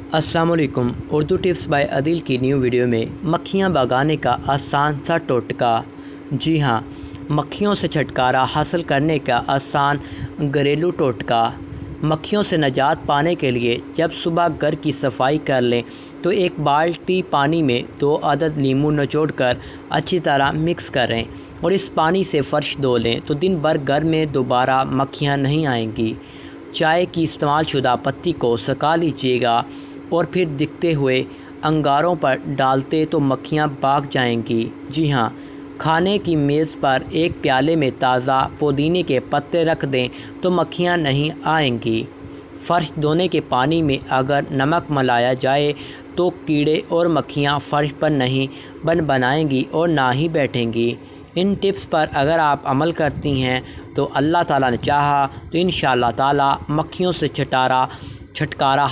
अस्सलाम वालेकुम। Urdu tips by Adil की न्यू वीडियो में मक्खियाँ भगाने का आसान सा टोटका। जी हाँ, मक्खियों से छुटकारा हासिल करने का आसान घरेलू टोटका। मक्खियों से निजात पाने के लिए जब सुबह घर की सफाई कर लें तो एक बाल्टी पानी में 2 अदद नींबू निचोड़कर अच्छी तरह मिक्स करें और इस पानी से फ़र्श धो लें तो दिन भर घर में दोबारा मक्खियाँ नहीं आएंगी। चाय की इस्तेमाल शुदा पत्ती को सुखा लीजिएगा और फिर दिखते हुए अंगारों पर डालते तो मक्खियाँ भाग जाएंगी। जी हाँ, खाने की मेज़ पर एक प्याले में ताज़ा पुदीने के पत्ते रख दें तो मक्खियाँ नहीं आएंगी। फ़र्श धोने के पानी में अगर नमक मिलाया जाए तो कीड़े और मक्खियाँ फ़र्श पर नहीं बनाएंगी और ना ही बैठेंगी। इन टिप्स पर अगर आप अमल करती हैं तो अल्लाह ताला ने चाहा तो इंशाअल्लाह ताला मक्खियों से छुटकारा